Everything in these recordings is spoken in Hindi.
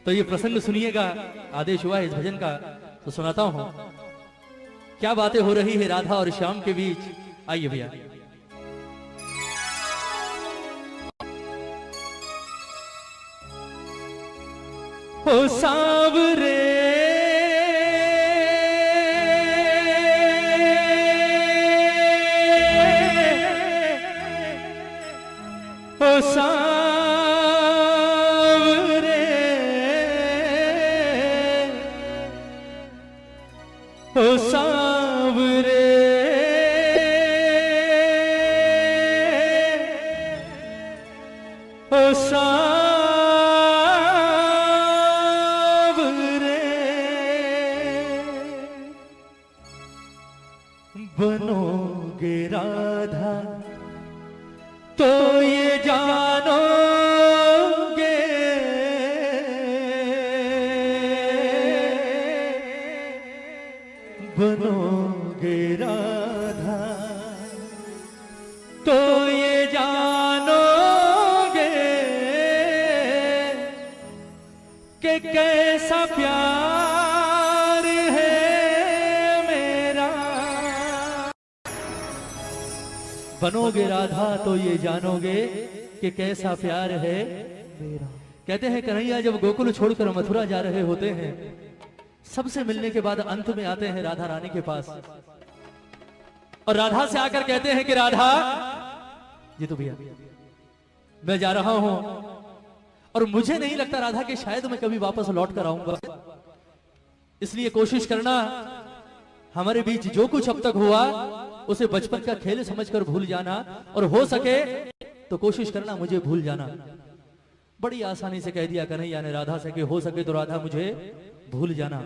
तो ये प्रसंग सुनिएगा, आदेश हुआ है इस भजन का तो सुनाता हूं। क्या बातें हो रही है राधा और श्याम के बीच, आइए भैया। ओ सांवरे ओ सांवरे ओ सांवरे ओ सांवरे बनोगे राधा तो ये जानोगे बनोगे राधा तो ये जानोगे कि कैसा प्यार है मेरा। बनोगे राधा तो ये जानोगे कि कैसा प्यार है मेरा। कहते हैं कन्हैया जब गोकुल छोड़कर मथुरा जा रहे होते हैं, सबसे मिलने के बाद अंत में आते हैं राधा रानी के पास और राधा से आकर कहते हैं कि राधा जी तो भैया मैं जा रहा हूं और मुझे नहीं लगता राधा कि शायद मैं कभी वापस लौट कर आऊंगा, इसलिए कोशिश करना हमारे बीच जो कुछ अब तक हुआ उसे बचपन का खेल समझकर भूल जाना और हो सके तो कोशिश करना मुझे भूल जाना। बड़ी आसानी से कह दिया कन्हैया ने राधा से कि हो सके तो राधा मुझे भूल जाना।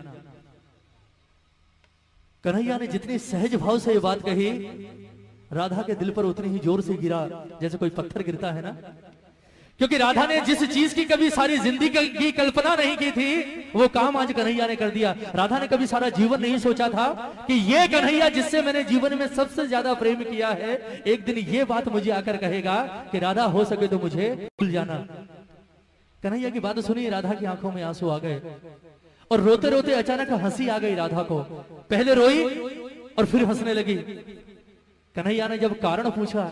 कन्हैया ने जितनी सहज भाव से ये बात कही, राधा के दिल पर उतनी ही जोर से गिरा जैसे कोई पत्थर गिरता है ना, क्योंकि राधा ने जिस चीज की कभी सारी जिंदगी की कल्पना नहीं की थी वो काम आज कन्हैया ने कर दिया। राधा ने कभी सारा जीवन नहीं सोचा था कि ये कन्हैया जिससे मैंने जीवन में सबसे ज्यादा प्रेम किया है, एक दिन ये बात मुझे आकर कहेगा कि राधा हो सके तो मुझे भूल जाना। कन्हैया की बात सुनी, राधा की आंखों में आंसू आ गए और रोते रोते अचानक हंसी आ गई राधा को। पहले रोई और फिर हंसने लगी। कन्हैया ने जब कारण पूछा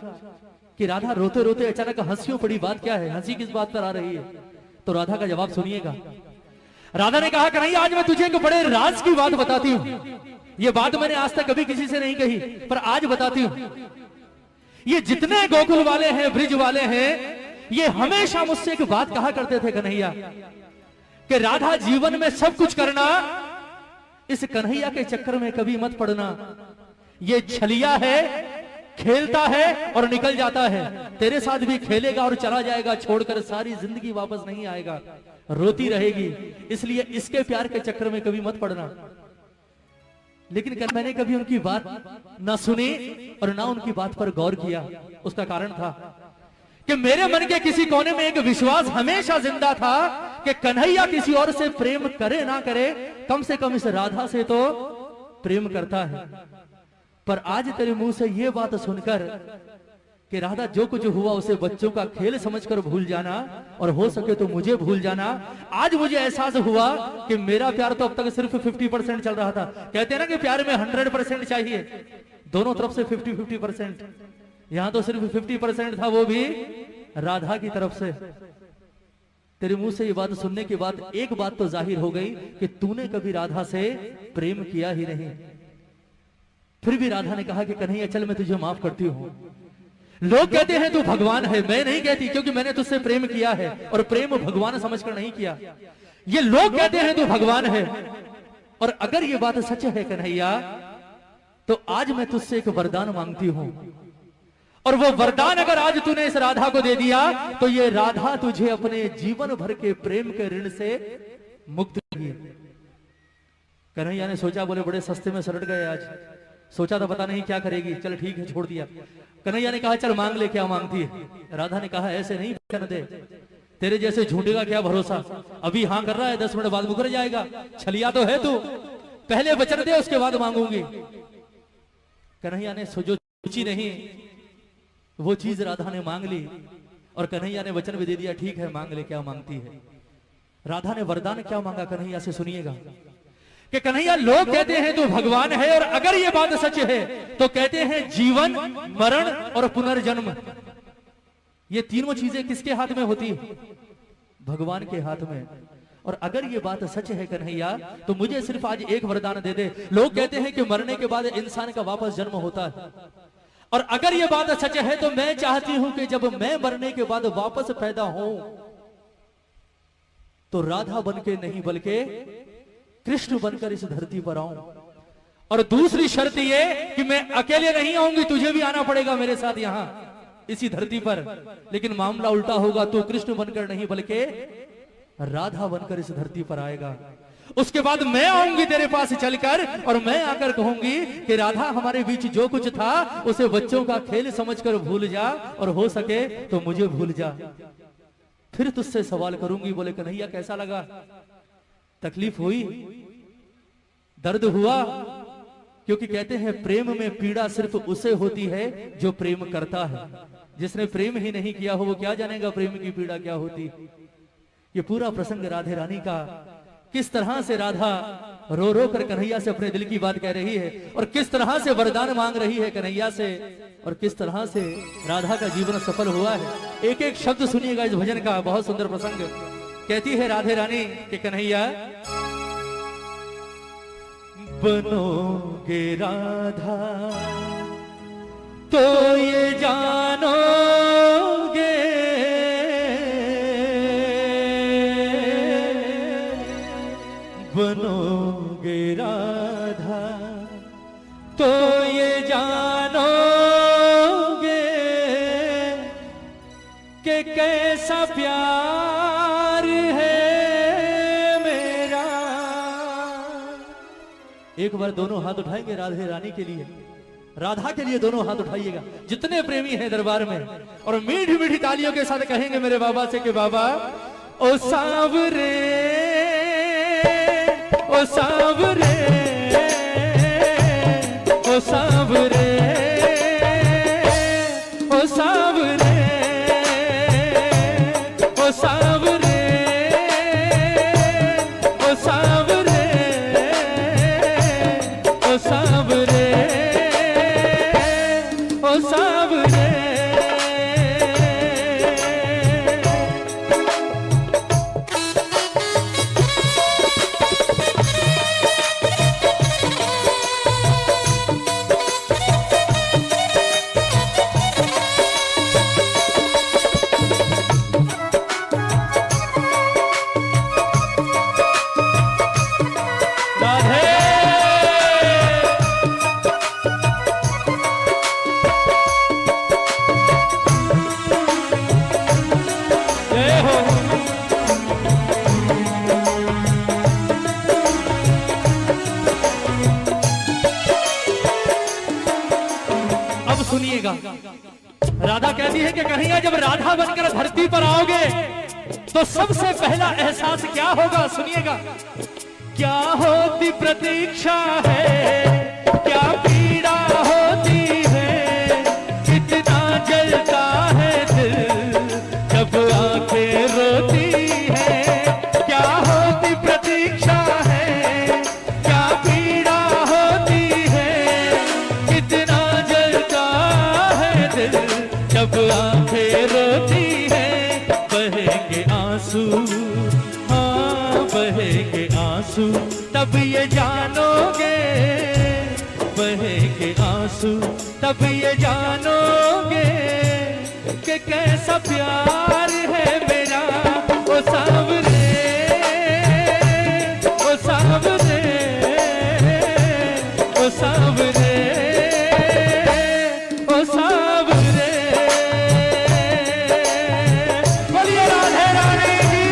कि राधा रोते रोते अचानक हंसियों पड़ी, बात क्या है, हंसी किस बात पर आ रही है, तो राधा का जवाब सुनिएगा। राधा ने कहा कन्हैया आज मैं तुझे एक बड़े राज की बात बताती हूं। ये बात मैंने आज तक कभी किसी से नहीं कही पर आज बताती हूं। ये जितने गोकुल वाले हैं, ब्रिज वाले हैं, ये हमेशा मुझसे एक बात कहा करते थे कन्हैया कि राधा जीवन में सब कुछ करना, इस कन्हैया के चक्कर में कभी मत पड़ना। ये छलिया है, खेलता है और निकल जाता है, तेरे साथ भी खेलेगा और चला जाएगा, छोड़कर सारी जिंदगी वापस नहीं आएगा, रोती रहेगी, इसलिए इसके प्यार के चक्कर में कभी मत पड़ना। लेकिन मैंने कभी उनकी बात ना सुनी और ना उनकी बात पर गौर किया। उसका कारण था कि मेरे मन के किसी कोने में एक विश्वास हमेशा जिंदा था कि कन्हैया किसी और से प्रेम करे ना करे, कम से कम इस राधा से तो प्रेम करता है। पर आज तेरे मुंह से ये बात सुनकर कि राधा जो कुछ हुआ उसे बच्चों का खेल समझकर भूल जाना और हो सके तो मुझे भूल जाना, आज मुझे एहसास हुआ कि मेरा प्यार तो अब तक सिर्फ 50% चल रहा था। कहते हैं ना कि प्यार में 100% चाहिए, दोनों तरफ से 50-50%, यहां तो सिर्फ 50% था, वो भी राधा की तरफ से। तेरे मुंह से ये बात सुनने के बाद एक बात तो जाहिर हो गई कि तूने कभी राधा से प्रेम किया ही नहीं। फिर भी राधा ने कहा कि कन्हैया चल मैं तुझे माफ करती हूं। लोग कहते हैं तू भगवान है, मैं नहीं कहती, क्योंकि मैंने तुझसे प्रेम किया है और प्रेम भगवान समझकर नहीं किया। ये लोग कहते हैं तू भगवान है, और अगर ये बात सच है कन्हैया तो आज मैं तुझसे एक वरदान मांगती हूं, और वो वरदान अगर आज तूने इस राधा को दे दिया तो ये राधा तुझे अपने जीवन भर के प्रेम के ऋण से मुक्त करेगी। कन्हैया ने सोचा, बोले बड़े सस्ते में सलट गए आज, सोचा था पता नहीं क्या करेगी, चल ठीक है छोड़ दिया। कन्हैया ने कहा चल मांग ले, क्या मांगती है। राधा ने कहा ऐसे नहीं वचन दे, तेरे जैसे झूठे का क्या भरोसा, अभी हाँ कर रहा है 10 मिनट बाद मुकर जाएगा, छलिया तो है तू, पहले वचन दे उसके बाद मांगूंगी। कन्हैया ने जो सोची नहीं वो चीज राधा ने मांग ली और कन्हैया ने वचन भी दे दिया, ठीक है मांग ले क्या मांगती है। राधा ने वरदान क्या मांगा कन्हैया से, सुनिएगा कि कन्हैया लोग कहते हैं तू भगवान है, और अगर ये बात सच है तो कहते हैं जीवन, मरण और पुनर्जन्म, ये तीनों चीजें किसके हाथ में होती है? भगवान के हाथ में। और अगर ये बात सच है कन्हैया तो मुझे सिर्फ आज एक वरदान दे दे। लोग कहते हैं कि मरने के बाद इंसान का वापस जन्म होता है, और अगर ये बात सच है तो मैं चाहती हूं कि जब मैं मरने के बाद वापस पैदा हूं तो राधा बनके नहीं बल्कि कृष्ण बनकर इस धरती पर आऊं। और दूसरी शर्त ये कि मैं अकेले नहीं आऊंगी, तुझे भी आना पड़ेगा मेरे साथ यहां इसी धरती पर। लेकिन मामला उल्टा होगा, तू कृष्ण बनकर नहीं बल्कि राधा बनकर इस धरती पर आएगा। उसके बाद मैं आऊंगी तेरे पास चलकर, और मैं आकर कहूंगी कि राधा हमारे बीच जो कुछ था उसे बच्चों का खेल समझकर भूल जा, और हो सके तो मुझे भूल जा। फिर तुझसे सवाल करूंगी, बोले कन्हैया कैसा लगा, तकलीफ हुई, दर्द हुआ? क्योंकि कहते हैं प्रेम में पीड़ा सिर्फ उसे होती है जो प्रेम करता है। जिसने प्रेम ही नहीं किया हो वो क्या जानेगा प्रेम की पीड़ा क्या होती। ये पूरा प्रसंग राधे रानी का, किस तरह से राधा रो रो कर कन्हैया से अपने दिल की बात कह रही है, और किस तरह से वरदान मांग रही है कन्हैया से, और किस तरह से राधा का जीवन सफल हुआ है। एक एक शब्द सुनिएगा इस भजन का, बहुत सुंदर प्रसंग। कहती है राधे रानी कि कन्हैया बनोगे राधा तो ये जानोगे, बनोगे राधा तो ये जानोगे कि कैसा प्यार है मेरा। एक बार दोनों हाथ उठाएंगे राधे रानी के लिए, राधा के लिए दोनों हाथ उठाइएगा जितने प्रेमी हैं दरबार में, और मीठी मीठी तालियों के साथ कहेंगे मेरे बाबा से कि बाबा ओ सांवरे, ओ सांवरे, ओ सांवरे, ओ सांवरे, ओ सांवरे, ओ सांवरे, ओ सांवरे, ओ सांवरे। सुनिएगा राधा कहती है कि कन्हैया जब राधा बनकर धरती पर आओगे तो सबसे पहला एहसास क्या होगा, सुनिएगा। क्या होती प्रतीक्षा है, क्या पीड़ा होती है, कितना जलता है दिल जब आंखें रोती है। क्या होती प्रतीक्षा है, क्या पीड़ा होती है, कितना जलता है दिल जब आंखें रोती है। बहेंगे आंसू, हाँ बहेंगे आंसू, तब ये जानोगे, बहेंगे आंसू तब ये जानोगे कि कैसा प्यार है मेरा। ओ सांवरे, ओ सांवरे, ओ सांवरे, ओ सांवरे। बोलिए राधे रानी की।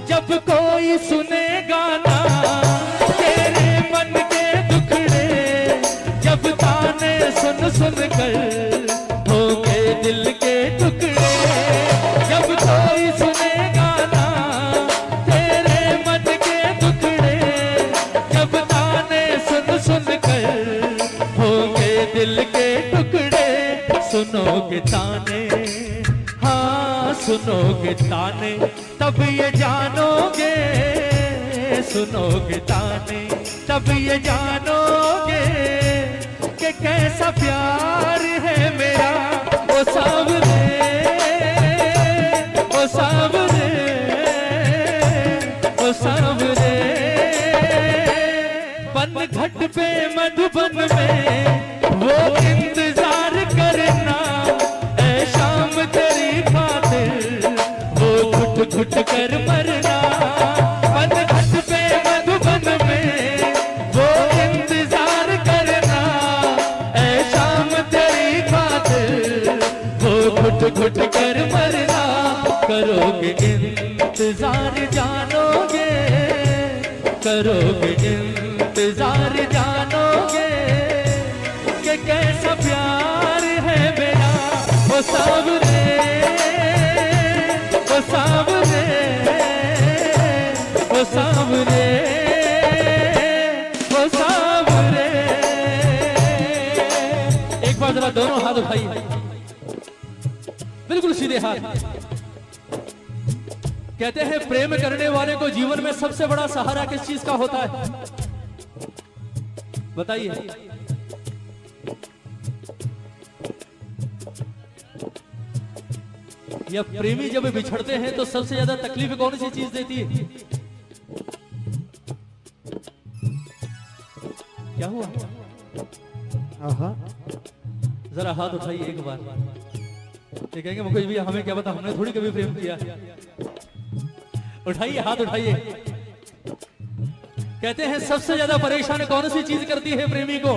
जब कोई सुने गाना तेरे मन के दुखड़े, जब ताने सुन सुन कर हो गए दिल के टुकड़े, जब कोई सुने गाना तेरे मन के दुखड़े, जब ताने सुन सुन कर हो गए दिल के टुकड़े, सुनोगे ताने, हाँ सुनोगे ताने तब ये जानोगे, सुनोगे ताने तब ये जानोगे कि कैसा प्यार है मेरा ओ सावरे, ओ सावरे, ओ सावरे। पनघट पे मधुबन में वो इंतजार करना, ऐ शाम तेरी खातिर वो घुट घुट कर मरना। पनघट पे मधुबन में वो इंतजार करना, ऐ शाम तेरी खातिर वो घुट घुट कर मरना। करोगे इंतजार जानोगे, करोगे इंतजार जानोगे कि कैसा प्यार है मेरा वो सावरे, वो सावरे, वो सावरे, वो सावरे। एक बार जरा दोनों हाथ उठाइए, बिल्कुल सीधे हाथ। कहते हैं प्रेम करने वाले को जीवन में सबसे बड़ा सहारा किस चीज का होता है, बताइए। या प्रेमी जब बिछड़ते हैं तो सबसे ज्यादा तकलीफ कौन सी चीज देती है? क्या हुआ? जरा हाथ उठाइए एक बार। ये कहेंगे मुझे भी, हमें क्या पता, हमने थोड़ी कभी प्रेम किया। उठाइए हाथ उठाइए। कहते हैं सबसे ज्यादा परेशान कौन सी चीज करती है प्रेमी को?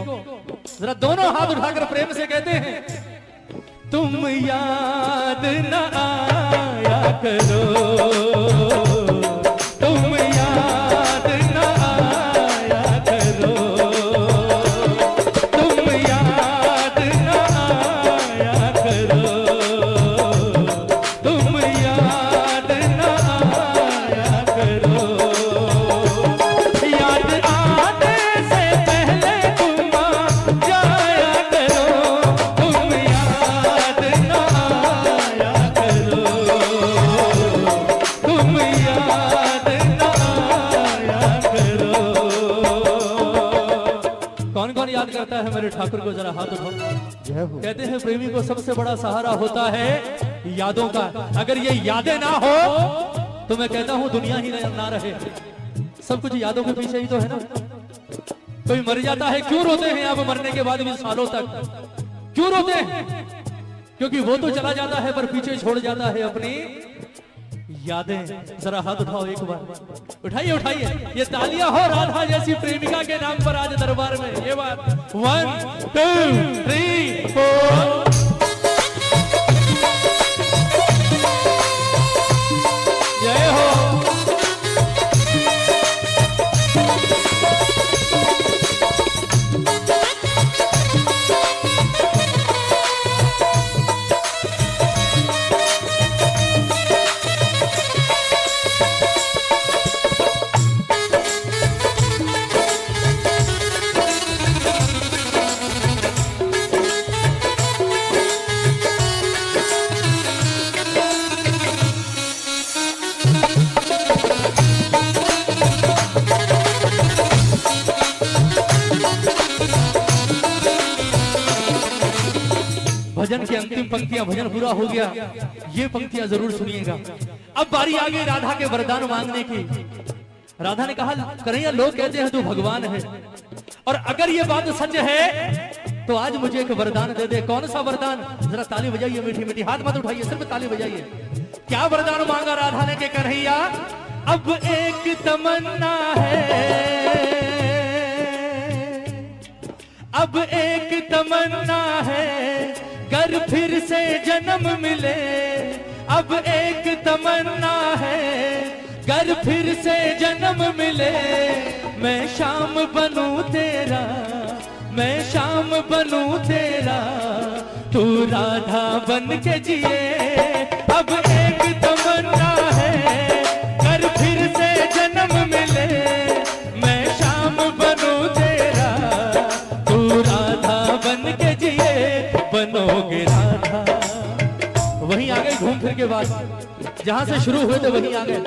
जरा दोनों हाथ उठाकर प्रेम से कहते हैं, तुम याद न आया करो, तुम याद न आया करो, तुम याद न आया करो, तुम याद न आया करो। याद आने से पहले तुम आ जाया करो, तुम याद न आया करो, तुम याद न आया करो। कौन कौन याद करता है मेरे ठाकुर को? जरा हाथ उठाओ। कहते हैं प्रेमी को सबसे बड़ा सहारा होता है यादों का। अगर ये यादें ना हो तो मैं कहता हूं दुनिया ही ना रहे। सब कुछ यादों के पीछे ही तो है ना। कोई मर जाता है, क्यों रोते हैं आप मरने के बाद भी सालों तक? क्यों रोते हैं? क्योंकि वो तो चला जाता है पर पीछे छोड़ जाता है अपनी यादें। जरा हाथ उठाओ एक बार, उठाइए उठाइए। ये तालियां हो राधा जैसी प्रेमिका के नाम पर आज दरबार में। ये बात 1 2 3 4। जय हो। भजन की अंतिम पंक्तियां, भजन पूरा हो गया, ये पंक्तियां जरूर सुनिएगा। अब बारी आ गई राधा के वरदान मांगने की। राधा ने कहा, कन्हैया लोग कहते हैं तू भगवान है, और अगर ये बात सच है तो आज मुझे एक वरदान दे दे। कौन सा वरदान? जरा ताली बजाइए मीठी मीठी, हाथ मत उठाइए, सिर्फ ताली बजाइए। क्या वरदान मांगा राधा ने? के कन्हैया अब एक तमन्ना है, अब एक तमन्ना है, कर फिर से जन्म मिले। अब एक तमन्ना है, गर फिर से जन्म मिले मैं शाम बनूं तेरा, मैं शाम बनूं तेरा, तू राधा बन के जिए। अब एक तमन्ना है गर फिर से जन्म मिले मैं शाम बनूं तेरा, तू राधा बन के जिए। बनोगे राधा, वहीं आ गए घूम फिर के बाद जहां से शुरू हुए थे वहीं आ गए।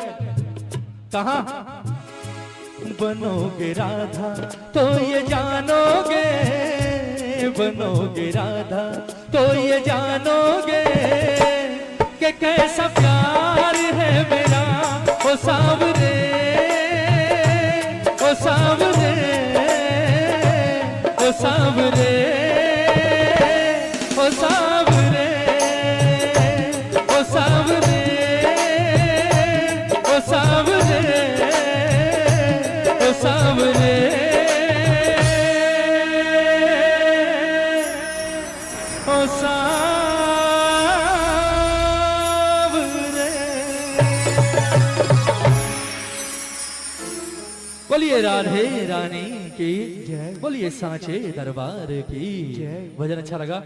कहां? बनोगे राधा तो ये जानोगे, बनोगे राधा तो ये जानोगे कि कैसा प्यार है मेरा। ओ सावरे, ओ सावरे, ओ सावरे, ओ सावरे, ओ सावरे, ओ सावरे, ओ सावरे। बोलिए राधे रानी की जय, बोलिए सांचे दरबार की जय। भजन अच्छा लगा?